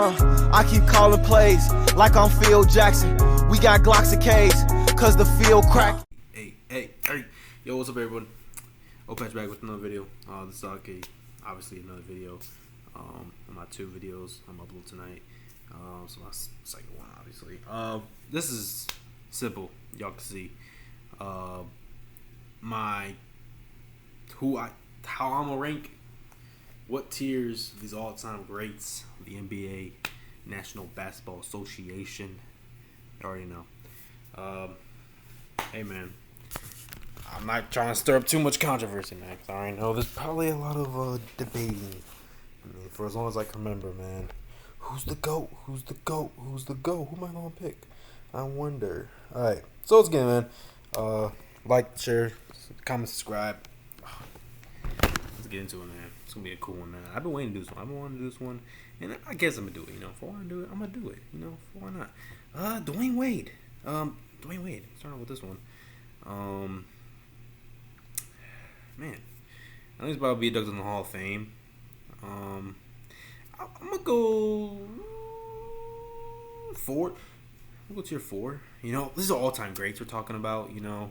I keep calling plays like I'm Phil Jackson. We got Glocks and K's, cause the field crack. Hey. Yo, what's up, everyone? Opatch back with another video. This is obviously another video. On my 2 videos I'm uploading tonight. So my second one, obviously. This is simple. Y'all can see. How I'm gonna rank. What tiers these all-time greats of the NBA, National Basketball Association. You already know. Hey, man. I'm not trying to stir up too much controversy, man, because I already know there's probably a lot of debating. I mean, for as long as I can remember, man. Who's the GOAT? Who's the GOAT? Who's the GOAT? Who am I going to pick? I wonder. Alright, so let's get it, man. Like, share, comment, subscribe. Let's get into it, man. It's going to be a cool one, man. I've been waiting to do this one. I've been wanting to do this one, and I guess I'm going to do it, you know. If I want to do it, I'm going to do it, you know. Why not? Dwayne Wade. Dwayne Wade. Starting off with this one. Man, I think he's about to be inducted in the Hall of Fame. I'm gonna go 4. I'm gonna go tier 4. You know, this is all-time greats we're talking about. You know,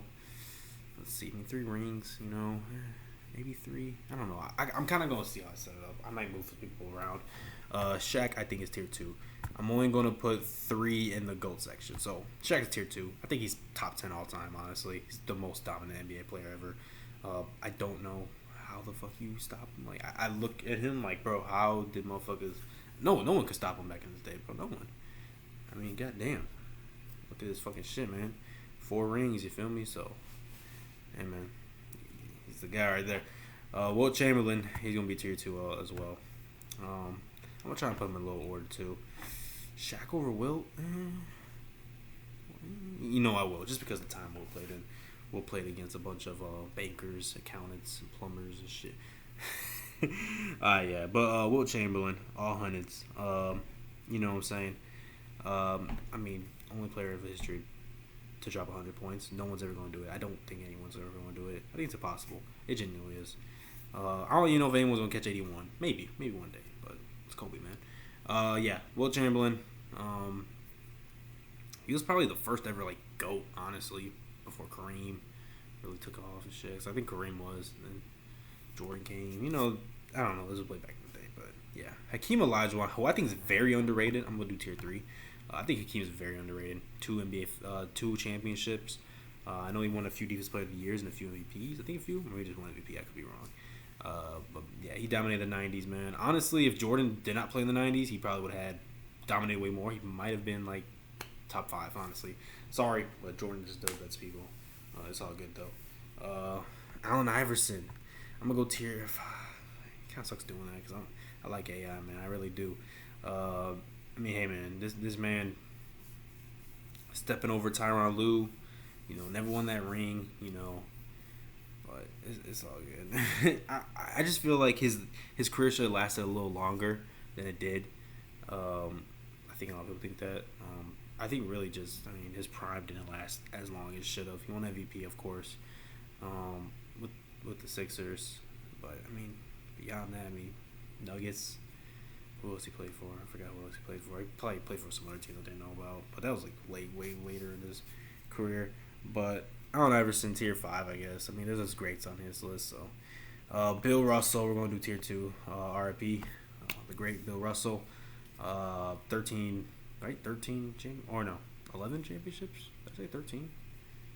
let's see, 3 rings. You know, maybe 3. I don't know. I'm kind of gonna see how I set it up. I might move some people around. Shaq, I think, is tier 2. I'm only gonna put 3 in the GOAT section. So Shaq is tier 2. I think he's top 10 all time. Honestly, he's the most dominant NBA player ever. I don't know how the fuck you stop him. Like, I look at him like, bro, how did motherfuckers... No one could stop him back in this day, bro. No one. I mean, goddamn. Look at this fucking shit, man. 4 rings, you feel me? So, hey, man. He's the guy right there. Wilt Chamberlain, he's going to be tier 2 as well. I'm going to try and put him in a little order, too. Shaq over Wilt? You know I will, just because of the time Wilt played in. We'll play it against a bunch of bankers, accountants, and plumbers and shit. Yeah, but Wilt Chamberlain, all hundreds. You know what I'm saying? I mean, only player of history to drop 100 points. No one's ever going to do it. I don't think anyone's ever going to do it. I think it's impossible. It genuinely is. I don't even know if anyone's going to catch 81. Maybe one day, but it's Kobe, man. Yeah, Wilt Chamberlain. He was probably the first ever GOAT, honestly. Before Kareem really took off and shit. So I think Kareem was. And then Jordan came. You know, I don't know. This was way back in the day. But, yeah. Hakeem Olajuwon, who I think is very underrated. I'm going to do tier 3. I think Hakeem is very underrated. 2 championships. I know he won a few Defensive Player of the Years and a few MVPs. I think a few. Maybe just one MVP. I could be wrong. But, yeah, he dominated the 90s, man. Honestly, if Jordan did not play in the 90s, he probably would have had dominated way more. He might have been, top 5, honestly. Sorry, but Jordan just does that to people. It's all good, though. Allen Iverson. I'm going to go tier 5. It kind of sucks doing that because I like AI, man. I really do. I mean, hey, man, this man stepping over Tyronn Lue, you know, never won that ring, you know, but it's all good. I just feel like his career should have lasted a little longer than it did. I think a lot of people think that. I think really his prime didn't last as long as it should have. He won MVP, of course, with the Sixers. But, I mean, beyond that, Nuggets, who else he played for? I forgot who else he played for. He probably played for some other team I didn't know about. But that was, way later in his career. But Allen Iverson, tier 5, I guess. I mean, there's just greats on his list. So, Bill Russell, we're going to do tier 2. RIP, the great Bill Russell. 13... Right, 13 or no, 11 championships? Did I say 13?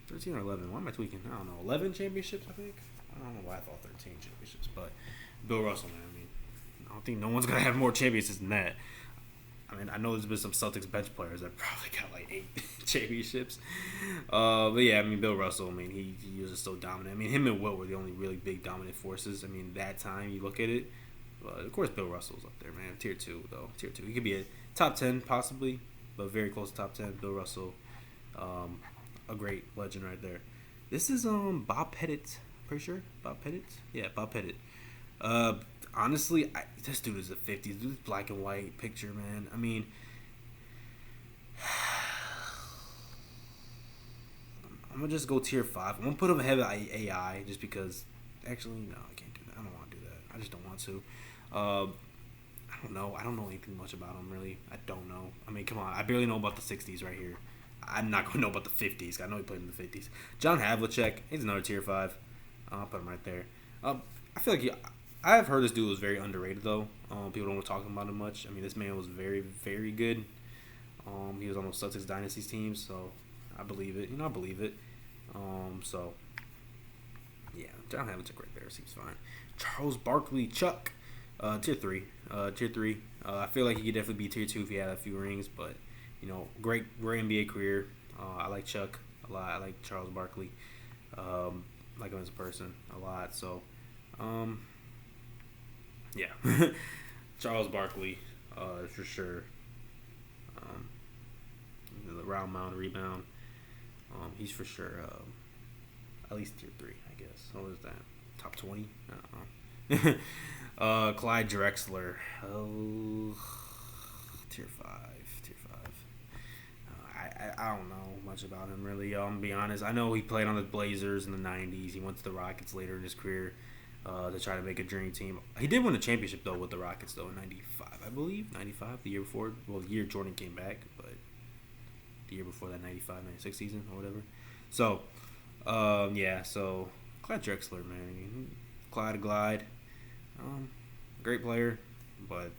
13 or 11? Why am I tweaking? I don't know. 11 championships, I think? I don't know why I thought 13 championships, but Bill Russell, man, I mean, I don't think no one's going to have more championships than that. I mean, I know there's been some Celtics bench players that probably got 8 championships. But yeah, I mean, Bill Russell, I mean, he was just so dominant. I mean, him and Wilt were the only really big dominant forces. I mean, that time, you look at it. But of course, Bill Russell's up there, man. Tier 2, though. Tier 2. He could be a top 10, possibly, but very close to top 10. Bill Russell, a great legend right there. This is Bob Pettit. Pretty sure? Bob Pettit? Yeah, Bob Pettit. Honestly, this dude is a 50s. Dude's black and white picture, man. I mean, I'm going to just go tier 5. I'm going to put him ahead of AI just because... Actually, no, I can't do that. I don't want to do that. I just don't want to. I don't know. I don't know anything much about him really. I don't know. I mean, come on. I barely know about the '60s right here. I'm not gonna know about the '50s. I know he played in the '50s. John Havlicek. He's another tier 5. I'll put him right there. I feel like I've heard this dude was very underrated though. People don't talk about him much. I mean, this man was very, very good. He was on the Celtics Dynasty's team, so I believe it. I believe it. So yeah, John Havlicek right there seems fine. Charles Barkley, Chuck, tier 3. Tier 3. I feel like he could definitely be tier 2 if he had a few rings, but great NBA career. I like Chuck a lot. I like Charles Barkley. Like him as a person a lot. So, yeah, Charles Barkley, for sure. The round mound rebound. He's for sure at least tier 3, I guess. What is that? Top 20? I don't know. Clyde Drexler. Oh, tier 5. Tier 5. I don't know much about him really. I'm gonna be honest. I know he played on the Blazers in the '90s. He went to the Rockets later in his career to try to make a dream team. He did win a championship though with the Rockets though in '95, I believe. '95, the year before. Well, the year Jordan came back, but the year before that, '95-'96 season or whatever. So, yeah. So Clyde Drexler, man. Clyde Glide. Great player, but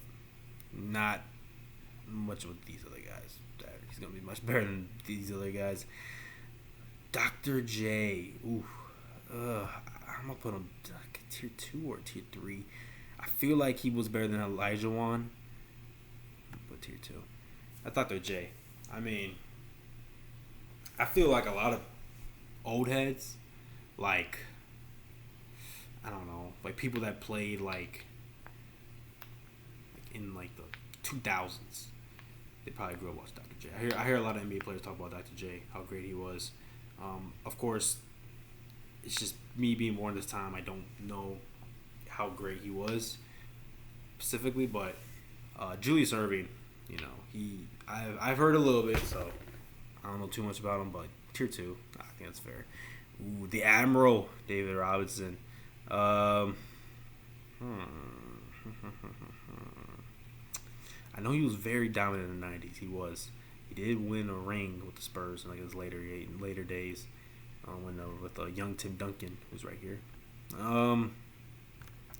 not much with these other guys. He's going to be much better than these other guys. Dr. J. Ooh. I'm going to put him tier 2 or tier 3. I feel like he was better than Elijah Wan. But tier 2. That's Dr. J. I mean, I feel like a lot of old heads, like, I don't know, like people that played like in like the 2000s, they probably grew up watching Dr. J. I hear a lot of NBA players talk about Dr. J, how great he was. Of course, it's just me being born this time. I don't know how great he was specifically, but Julius Erving, I've heard a little bit, so I don't know too much about him, but tier 2, I think that's fair. Ooh, the Admiral, David Robinson. I know he was very dominant in the '90s. He did win a ring with the Spurs in like his later days. With young Tim Duncan, who's right here.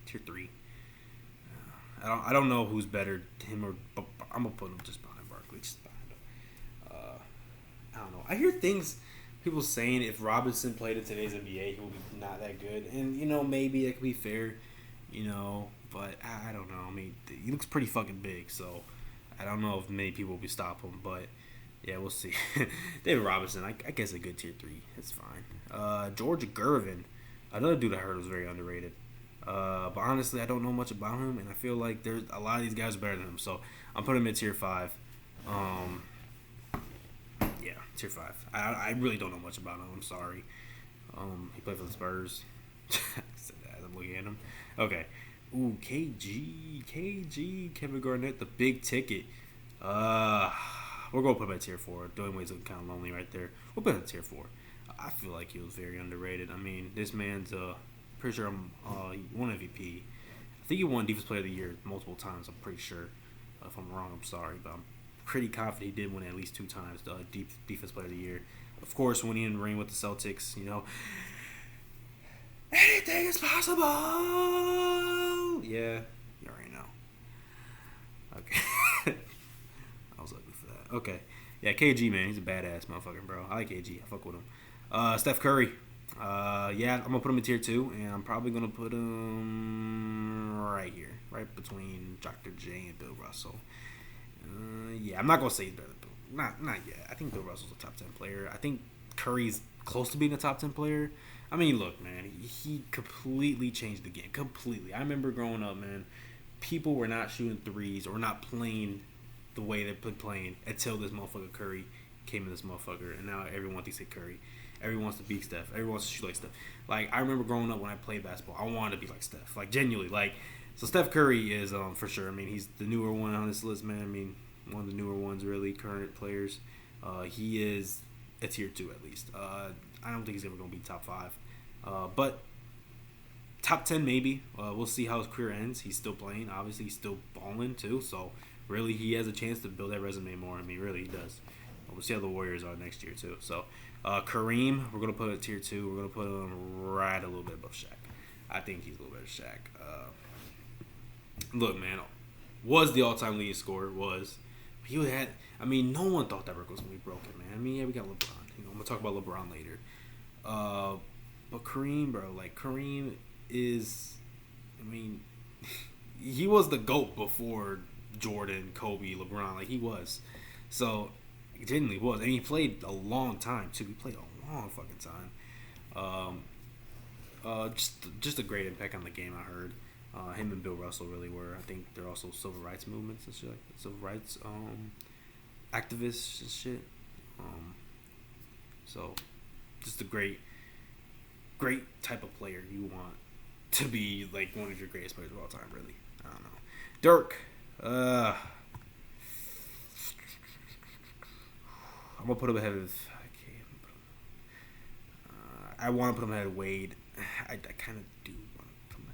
Tier 3. I don't know who's better, him or, but I'm gonna put him just behind Barkley, just behind him. I don't know. I hear people saying if Robinson played in today's NBA, he would be not that good, and maybe that could be fair, but I don't know. I mean, he looks pretty fucking big, so I don't know if many people will stop him, but yeah, we'll see. David Robinson, I guess a good tier 3. It's fine. George Gervin, another dude I heard was very underrated. But honestly, I don't know much about him, and I feel like there's a lot of these guys are better than him, so I'm putting him in tier 5. Yeah, tier 5. I really don't know much about him. I'm sorry. He played for the Spurs. I'm looking at him. Okay. Ooh, KG, Kevin Garnett, the big ticket. We're going to put him at tier 4. Dwayne Wade's looking kind of lonely right there. We'll put him at tier 4. I feel like he was very underrated. I mean, this man's pretty sure he won MVP. I think he won Defensive Player of the Year multiple times. I'm pretty sure. If I'm wrong, I'm sorry, but I'm pretty confident he did win at least 2 times the Defensive Player of the Year. Of course, winning in the ring with the Celtics, anything is possible. Yeah, you already know. Okay. I was ugly for that. Okay. Yeah, KG, man. He's a badass motherfucker, bro. I like KG. I fuck with him. Steph Curry. Yeah, I'm going to put him in tier 2, and I'm probably going to put him right here. Right between Dr. J and Bill Russell. Yeah, I'm not going to say he's better than Bill. Not yet. I think Bill Russell's a top 10 player. I think Curry's close to being a top 10 player. I mean, look, man. He completely changed the game. Completely. I remember growing up, man. People were not shooting threes or not playing the way they've been playing until this motherfucker Curry came in this motherfucker, and now everyone thinks he's Curry. Everyone wants to beat Steph. Everyone wants to shoot like Steph. Like, I remember growing up when I played basketball, I wanted to be like Steph. Like, genuinely. Like, so Steph Curry is, for sure. I mean, he's the newer one on this list, man. I mean, one of the newer ones, really, current players. He is a tier 2 at least. I don't think he's ever going to be top 5. But top 10 maybe. We'll see how his career ends. He's still playing. Obviously, he's still balling too. So really, he has a chance to build that resume more. I mean, really, he does. We'll see how the Warriors are next year too. So Kareem, we're gonna put at tier 2. We're gonna put him right a little bit above Shaq. I think he's a little better than Shaq. Look, man, was the all-time leading scorer. Was he had? I mean, no one thought that record was gonna be broken, man. I mean, yeah, we got LeBron. You know, I'm gonna talk about LeBron later. But Kareem, bro, like Kareem is. I mean, he was the GOAT before Jordan, Kobe, LeBron. Like he was. So. He genuinely was, and he played a long time too. He played a long fucking time. Just a great impact on the game. I heard him and Bill Russell really were. I think they're also civil rights movements and shit, civil rights activists and shit. So just a great type of player you want to be like one of your greatest players of all time. Really, I don't know. Dirk. I'm gonna put him ahead of. I want to put him ahead of Wade. I kind of do want to put him.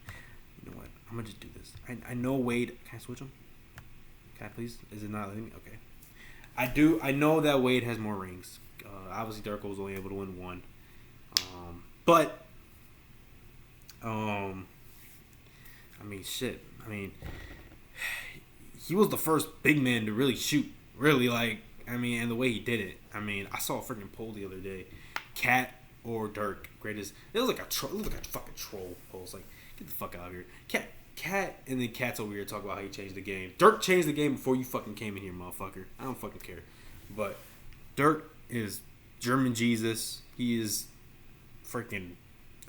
You know what? I'm gonna just do this. I know Wade. Can I switch him? Can I please? Is it not letting me? Okay. I do. I know that Wade has more rings. Obviously, Dirk was only able to win one. But. I mean, shit. I mean, he was the first big man to really shoot. Really, like. I mean, and the way he did it. I mean, I saw a freaking poll the other day. Cat or Dirk, greatest. It was like a fucking troll poll. It's like, get the fuck out of here. Cat, and then Cat's over here talking about how he changed the game. Dirk changed the game before you fucking came in here, motherfucker. I don't fucking care. But Dirk is German Jesus. He is freaking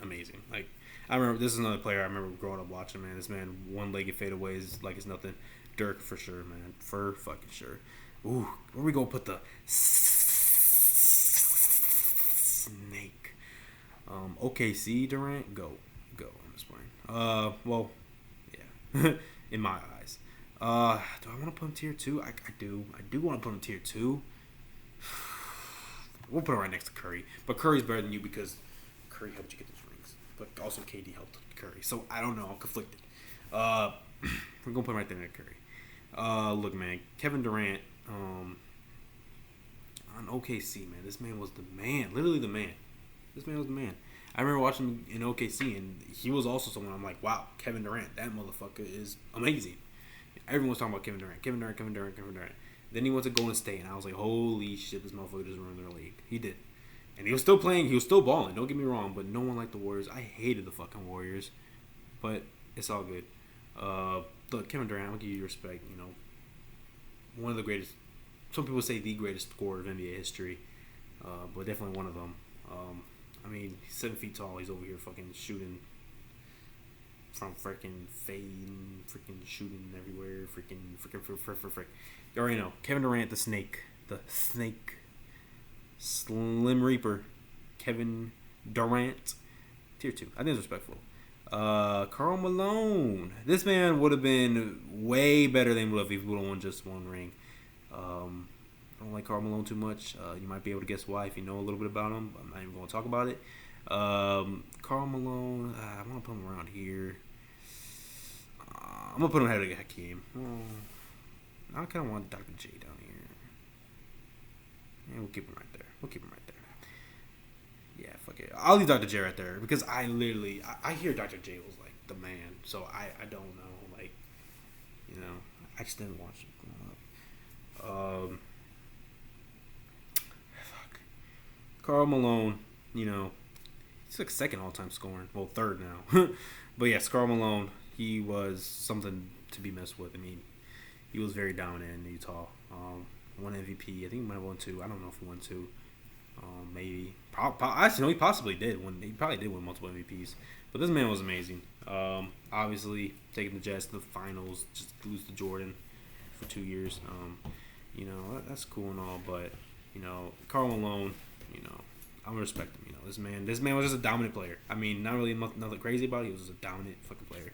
amazing. Like, I remember, this is another player I remember growing up watching, man. This man, one-legged fadeaways like it's nothing. Dirk for sure, man. For fucking sure. Ooh, where we gonna put the snake? OKC Durant, go. I'm just playing. Well, yeah, in my eyes. Do I want to put him tier 2? I do want to put him tier 2. We'll put him right next to Curry, but Curry's better than you because Curry helped you get those rings, but also KD helped Curry. So I don't know, I'm conflicted. We're gonna put him right there next to Curry. Look, man, Kevin Durant. On OKC, man, this man was the man. Literally the man. This man was the man. I remember watching him in OKC, and he was also someone I'm like, wow, Kevin Durant, that motherfucker is amazing. Everyone's talking about Kevin Durant. Then he went to Golden State, and I was like, holy shit, this motherfucker just ruined their league. He did. And he was still playing. He was still balling. Don't get me wrong, but no one liked the Warriors. I hated the fucking Warriors, but it's all good. Look, Kevin Durant, I'll give you respect, you know. One of the greatest, some people say the greatest scorer of NBA history, but definitely one of them. I mean, he's 7 feet tall. He's over here fucking shooting from freaking fading, freaking shooting everywhere, freaking. You already know. Kevin Durant, the snake, Slim Reaper, Kevin Durant, tier 2. I think it's respectful. Karl Malone. This man would have been way better than if he would have won just one ring. I don't like Karl Malone too much. You might be able to guess why if you know a little bit about him. I'm not even going to talk about it. Karl Malone. I want to put him around here. I'm going to put him ahead of Hakeem. I kind of want Dr. J down here. Yeah, we'll keep him right there. Yeah, fuck it. I'll leave Dr. J right there because I hear Dr. J was like the man, so I don't know, like, you know, I just didn't watch it growing up. Fuck. Karl Malone, you know, he's like second all-time scoring, well, third now, but yes, Karl Malone, he was something to be messed with. I mean, he was very dominant in Utah. Won MVP. I think he might have won 2. I don't know if he won 2. Maybe. Actually, no, he possibly did. He probably did win multiple MVPs. But this man was amazing. Obviously, taking the Jazz to the finals, just lose to Jordan for 2 years. You know, that's cool and all. But, you know, Karl Malone, you know, I'm going to respect him. You know, this man was just a dominant player. I mean, not really nothing crazy about it. He was just a dominant fucking player.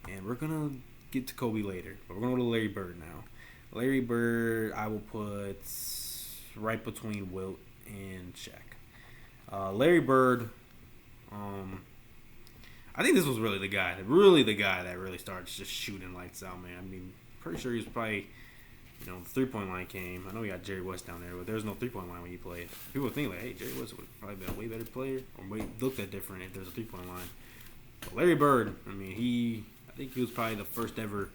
And we're going to get to Kobe later. But we're going to go to Larry Bird now. Larry Bird, I will put right between Wilt and Shaq. Larry Bird, I think this was really the guy that really started just shooting lights out, man. I mean, pretty sure he was probably, the 3-point line came. I know we got Jerry West down there, but there was no 3-point line when he played. People would think like, hey, Jerry West would probably been a way better player or looked at different if there's a 3-point line. But Larry Bird, I mean, I think he was probably the first ever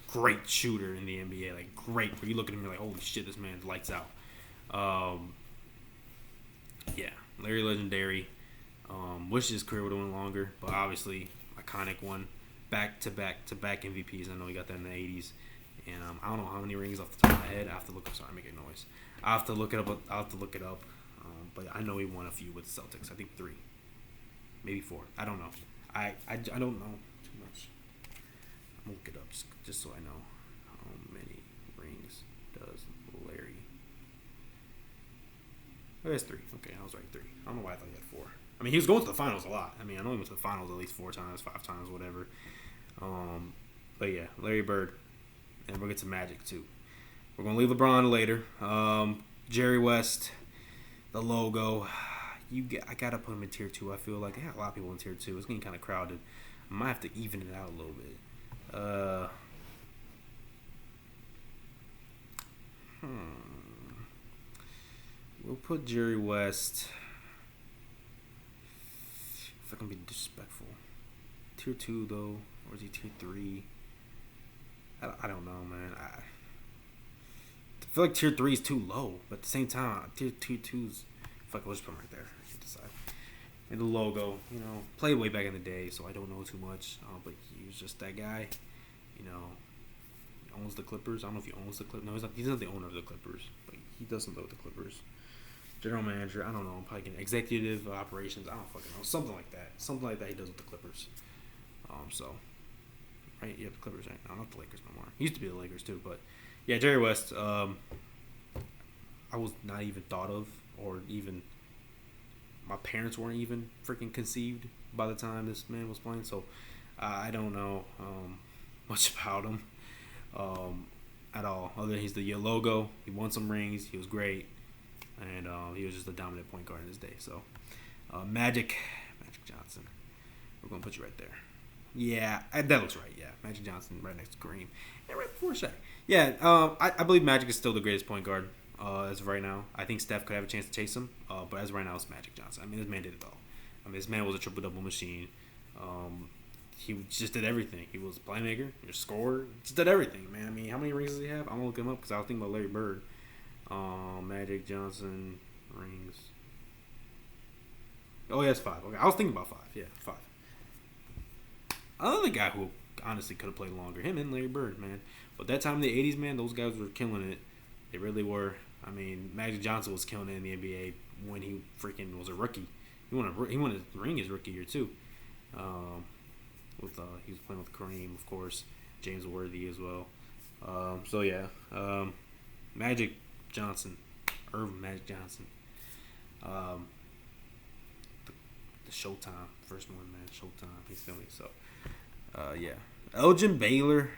great shooter in the NBA. Like great, where you look at him, you're like, holy shit, this man's lights out. Yeah, Larry legendary. Wish his career would have went longer, but obviously iconic one. Back to back MVPs. I know he got that in the 80s, and I don't know how many rings off the top of my head. I have to look. I'm sorry, I'm making noise. I have to look it up. But I know he won a few with the Celtics. I think 3, maybe 4. I don't know. I don't know too much. I'm gonna look it up just so I know how many rings does Larry. Oh, that's 3. Okay, I was right, 3. I don't know why I thought he had 4. I mean, he was going to the finals a lot. I mean, I know he went to the finals at least 4 times, 5 times, whatever. But yeah, Larry Bird. And we'll get to Magic, too. We're going to leave LeBron later. Jerry West, the logo. I got to put him in tier 2. I feel like they have a lot of people in tier 2. It's getting kind of crowded. I might have to even it out a little bit. We'll put Jerry West. If I can be disrespectful, tier 2 though, or is he tier 3? I don't know, man. I feel like tier 3 is too low, but at the same time, tier 2's. Fuck, let's put him right there. I can't decide. And the logo, played way back in the day, so I don't know too much. But he was just that guy. He owns the Clippers. I don't know if he owns the Clippers. No, he's not the owner of the Clippers, but he doesn't know the Clippers. General manager, I don't know, probably executive operations, I don't fucking know, something like that he does with the Clippers. Right, yeah, the Clippers, right? No, not the Lakers no more. He used to be the Lakers too, but yeah, Jerry West, I was not even thought of, or even my parents weren't even freaking conceived by the time this man was playing, so I don't know much about him at all, other than he's the logo, he won some rings, he was great. And he was just a dominant point guard in his day. So, Magic Johnson. We're going to put you right there. Yeah, that looks right. Yeah, Magic Johnson right next to Kareem. And right before Shaq. Yeah, I believe Magic is still the greatest point guard as of right now. I think Steph could have a chance to chase him. But as of right now, it's Magic Johnson. I mean, this man did it all. I mean, this man was a triple-double machine. He just did everything. He was a playmaker, a scorer. Just did everything, man. I mean, how many rings does he have? I'm going to look him up because I was thinking about Larry Bird. Magic Johnson rings. Oh, yeah, it's 5. Okay, I was thinking about 5. Yeah, 5. Another guy who honestly could have played longer. Him and Larry Bird, man. But that time in the 80s, man, those guys were killing it. They really were. I mean, Magic Johnson was killing it in the NBA when he freaking was a rookie. He won a ring his rookie year, too. He was playing with Kareem, of course. James Worthy as well. So, yeah. Magic Johnson, Irvin Magic Johnson, the Showtime first one, man. Showtime, he's filming. So, yeah, Elgin Baylor,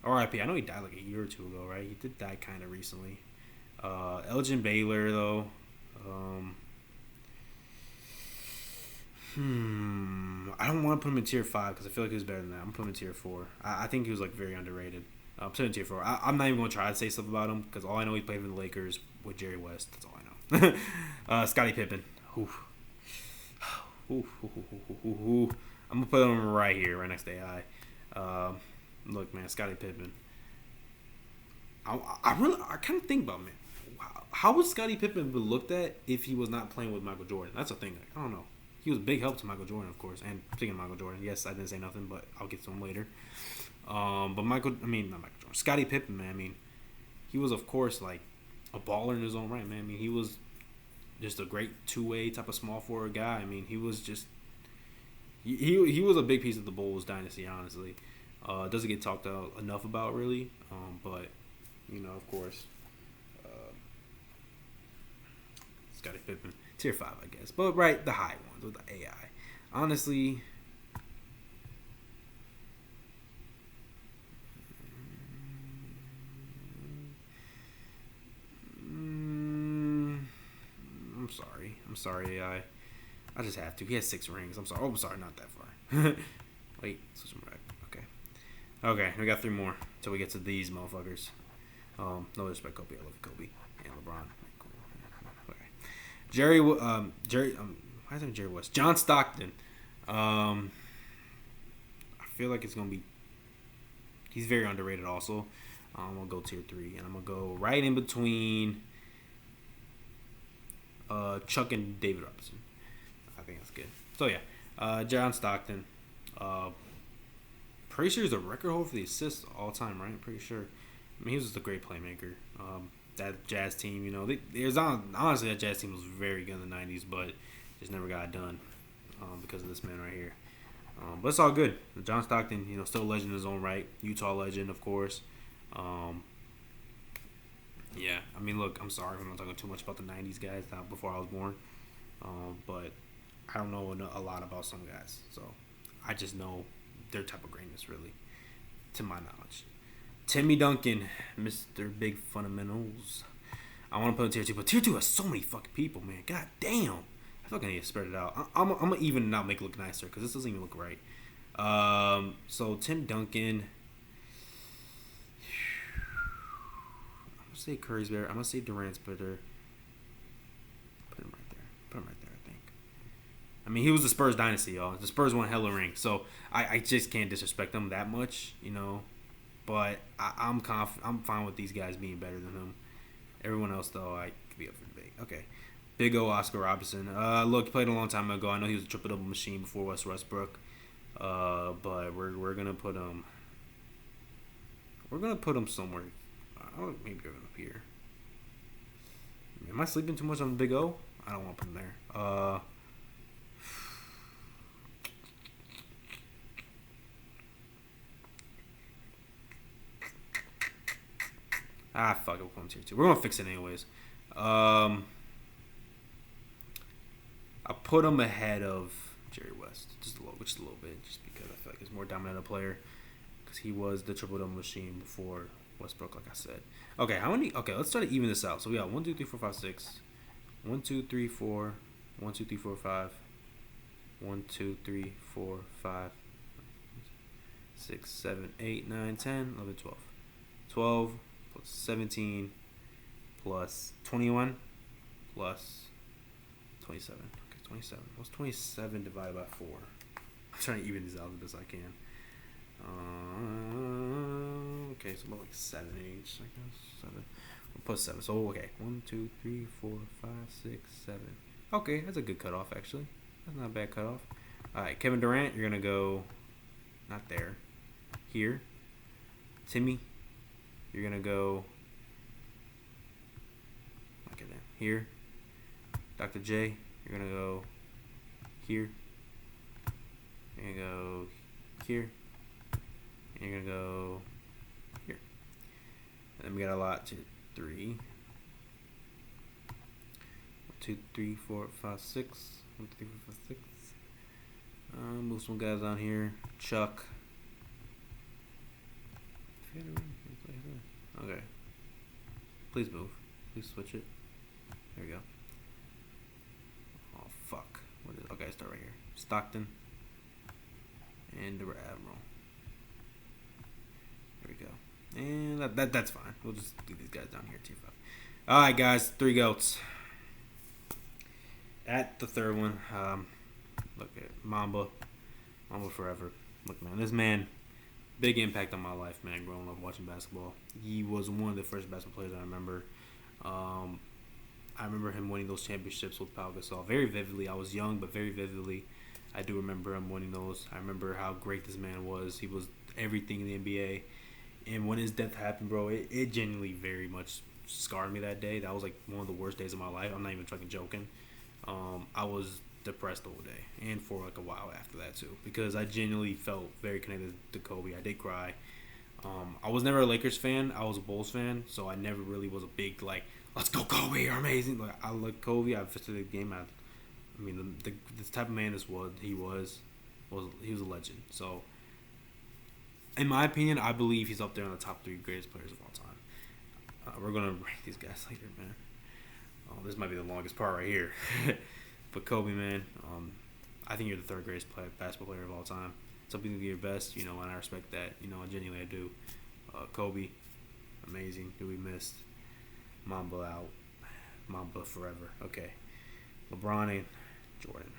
R.I.P. I know he died like a year or 2 ago, right? He did die kind of recently. Elgin Baylor though, I don't want to put him in tier 5 because I feel like he was better than that. I'm putting him in tier 4. I think he was like very underrated. I'm putting him in tier 4. I'm not even going to try to say stuff about him because all I know he played for the Lakers with Jerry West. That's all I know. Scottie Pippen. Oof. I'm going to put him right here, right next to AI. Look, man, Scottie Pippen. I kind of think about, man, how would Scottie Pippen be looked at if he was not playing with Michael Jordan? That's the thing. Like, I don't know. He was a big help to Michael Jordan, of course. And speaking of Michael Jordan, yes, I didn't say nothing, but I'll get to him later. But not Michael Jordan. Scottie Pippen, man. I mean, he was, of course, like a baller in his own right, man. I mean, he was just a great two-way type of small forward guy. I mean, he was just he was a big piece of the Bulls dynasty, honestly. Doesn't get talked enough about, really. But, you know, of course, Scottie Pippen. Tier 5, I guess. But, right, the high ones with the AI. Honestly, I'm sorry, AI. I just have to. He has 6 rings. I'm sorry, not that far. Wait, switch them back. Okay. Okay, we got 3 more till we get to these motherfuckers. No disrespect, Kobe. I love Kobe and LeBron. Okay. Why is it Jerry West? John Stockton. I feel like it's gonna be. He's very underrated. Also, I'm gonna go tier 3, and I'm gonna go right in between Chuck and David Robinson. I think that's good. So yeah, John Stockton. Pretty sure he's a record holder for the assists all time, right? I'm pretty sure. I mean, he was just a great playmaker. That Jazz team, honestly, that Jazz team was very good in the '90s, but just never got it done because of this man right here. But it's all good. John Stockton, still a legend in his own right. Utah legend, of course. Yeah, I mean, look, I'm sorry if I'm not talking too much about the '90s guys before I was born, but I don't know a lot about some guys, so I just know their type of greatness, really, to my knowledge. Timmy Duncan, Mr. Big Fundamentals. I want to put in tier 2, but tier 2 has so many fucking people, man. God damn. I feel like I need to spread it out. I'm going to even not make it look nicer because this doesn't even look right. So, Tim Duncan. I'm going to say Curry's better. I'm going to say Durant's better. Put him right there, I think. I mean, he was the Spurs dynasty, y'all. The Spurs won hella rings. So, I just can't disrespect them that much, But I'm confident. I'm fine with these guys being better than him. Everyone else, though, I could be up for debate. Okay. Big O Oscar Robertson. Look, he played a long time ago. I know he was a triple-double machine before Wes Westbrook. But we're gonna put him. We're gonna put him somewhere. Maybe up here. Am I sleeping too much on Big O? I don't want to put him there. Fuck it, we'll put him tier 2. We're gonna fix it anyways. I put him ahead of Jerry West, just a little bit, just because I feel like he's more dominant a player, because he was the triple-double machine before Westbrook, like I said. Okay, how many? Okay, let's try to even this out. So we got 1, 2, 3, 4, 5, 6. 1, 2, 3, 4. 1, 2, 3, 4, 5. 1, 2, 3, 4, 5. 6, 7, 8, 9, 10, 11, 12. 12 plus 17 plus 21 plus 27. Okay, 27. What's 27 divided by 4? I'm trying to even these out as best I can. Okay, so about like 7 each, I guess. 7. We'll put 7. So, okay. 1, 2, 3, 4, 5, 6, 7. Okay, that's a good cutoff, actually. That's not a bad cutoff. Alright, Kevin Durant, you're going to go not there. Here. Timmy, you're going to go okay, then. Here. Dr. J, you're going to go here. You're going to go here. And you're going to go here. And then we got a lot to 3. 1, 2, 3, 4, 5, 6. 1, 2, 3, 4, 5, 6. Move some guys on here. Chuck. Okay. Please move. Please switch it. There we go. Oh, fuck. Okay, start right here. Stockton. And the Admiral. There we go. And that's fine. We'll just leave these guys down here, tier 5. Alright, guys. 3 goats. At the third one, look at Mamba forever. Look, man, this man, big impact on my life, man, growing up watching basketball. He was one of the first basketball players I remember. I remember him winning those championships with Pau Gasol very vividly. I was young, but very vividly, I do remember him winning those. I remember how great this man was. He was everything in the NBA. And when his death happened, bro, it genuinely very much scarred me that day. That was like one of the worst days of my life. I'm not even fucking joking. I was depressed all day, and for like a while after that too, because I genuinely felt very connected to Kobe. I did cry. I was never a Lakers fan. I was a Bulls fan, so I never really was a big like, let's go Kobe, you're amazing. Like, I like Kobe. I visited the game. I mean, the type of man this was. He was a legend. So, in my opinion, I believe he's up there in the top 3 greatest players of all time. We're gonna rank these guys later, man. This might be the longest part right here. But Kobe, man, I think you're the third greatest basketball player of all time. Some people think you're best, and I respect that. Genuinely I do. Kobe, amazing. Who we missed. Mamba out. Mamba forever. Okay. LeBron and Jordan.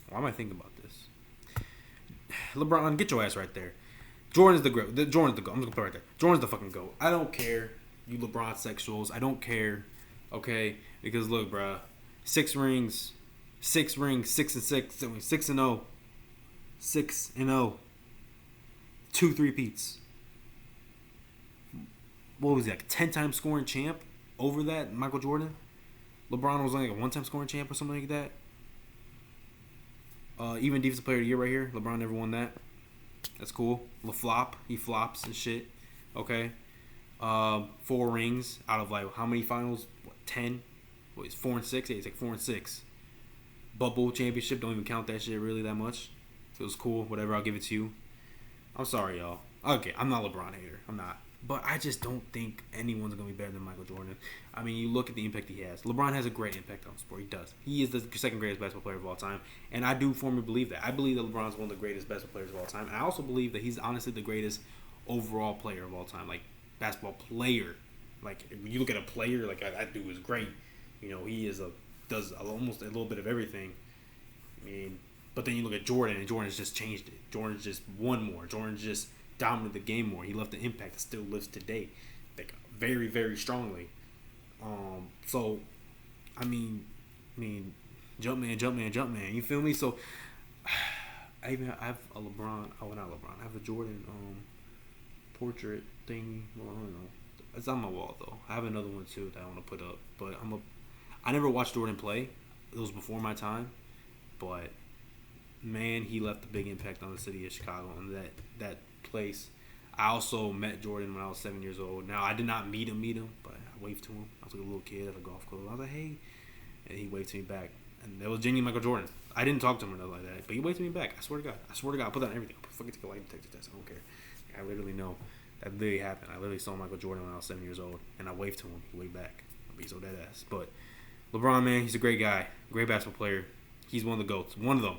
Why am I thinking about this? LeBron, get your ass right there. Jordan's the GOAT. Jordan's the GOAT. I'm just gonna put it right there. Jordan's the fucking GOAT. I don't care, you LeBron sexuals. I don't care. Okay? Because look, bruh. 6 rings, 6 and 6. I mean 6-0. 6-0. 2 3-peats. What was he, like 10-time scoring champ over that, Michael Jordan? LeBron was only like a 1-time scoring champ or something like that. Even defensive player of the year right here. LeBron never won that. That's cool. LaFlop, he flops and shit. Okay. 4 rings out of like how many finals? 10. What is 4 and 6? Yeah, it's like 4 and 6. Bubble championship, don't even count that shit really that much. It was cool. Whatever, I'll give it to you. I'm sorry, y'all. Okay, I'm not a LeBron hater. I'm not. But I just don't think anyone's going to be better than Michael Jordan. I mean, you look at the impact he has. LeBron has a great impact on the sport. He does. He is the second greatest basketball player of all time. And I do firmly believe that. I believe that LeBron's one of the greatest basketball players of all time. And I also believe that he's honestly the greatest overall player of all time. Like, basketball player. Like, when you look at a player, like, that dude is great. He does almost a little bit of everything. I mean, but then you look at Jordan, and Jordan's just changed it. Jordan's just won more. Jordan's just dominated the game more. He left the impact that still lives today, like very, very strongly. So, I mean, Jumpman. You feel me? So, I have a LeBron. Oh, not LeBron. I have a Jordan portrait thing. Well, I don't know. It's on my wall though. I have another one too that I want to put up. But I never watched Jordan play. It was before my time. But man, he left a big impact on the city of Chicago and that place. I also met Jordan when I was 7 years old. Now, I did not meet him, but I waved to him. I was like a little kid at a golf club. I was like, hey. And he waved to me back. And that was genuine Michael Jordan. I didn't talk to him or nothing like that, but he waved to me back. I swear to God. I put that on everything. I fucking take a lie detector test. I don't care. I literally know that literally happened. I literally saw Michael Jordan when I was 7 years old, and I waved to him. He waved back. I'll be so dead ass. But LeBron, man, he's a great guy. Great basketball player. He's one of the GOATs. One of them.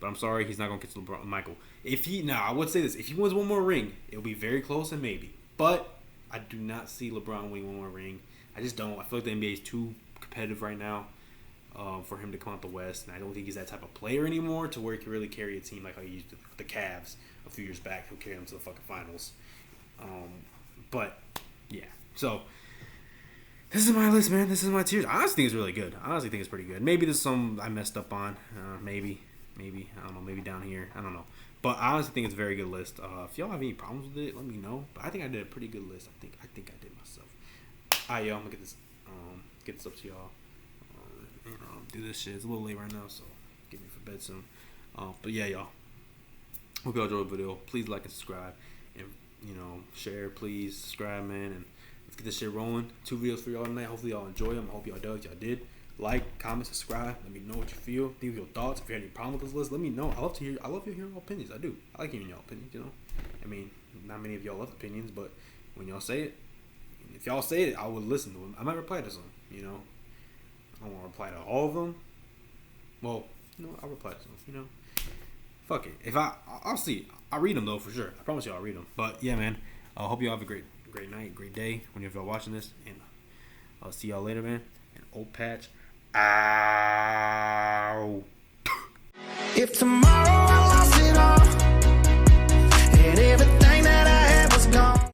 But I'm sorry, he's not going to get to LeBron, Michael. I would say this. If he wins one more ring, it'll be very close and maybe. But I do not see LeBron winning one more ring. I just don't. I feel like the NBA is too competitive right now for him to come out the West. And I don't think he's that type of player anymore to where he can really carry a team like how he used to with the Cavs a few years back. He'll carry them to the fucking finals. But, yeah. So, this is my list, man. This is my tiers. I honestly think it's really good. I honestly think it's pretty good. Maybe there's some I messed up on. Maybe. I don't know. Maybe down here. I don't know. But I honestly think it's a very good list. If y'all have any problems with it, let me know. But I think I did a pretty good list. I think I did myself. Alright, y'all. I'm gonna get this up to y'all. Do this shit. It's a little late right now, so get me for bed soon. But yeah, y'all. Hope y'all enjoyed the video. Please like and subscribe, and share. Please subscribe, man, and let's get this shit rolling. 2 videos for y'all tonight. Hopefully y'all enjoy them. I hope y'all did. Y'all did. Like, comment, subscribe. Let me know what you feel. Leave your thoughts. If you have any problem with this list, let me know. I love to hear your opinions. I do. I like hearing y'all opinions. I mean, not many of y'all love opinions, but when y'all say it, if y'all say it, I would listen to them. I might reply to some. I don't want to reply to all of them. Well, I'll reply to some. Fuck it. If I'll see. I'll read them though for sure. I promise you, I'll read them. But yeah, man. I hope y'all have a great night, great day whenever y'all watching this, and I'll see y'all later, man. And old patch. Ow. If tomorrow I lost it all, and everything that I had was gone.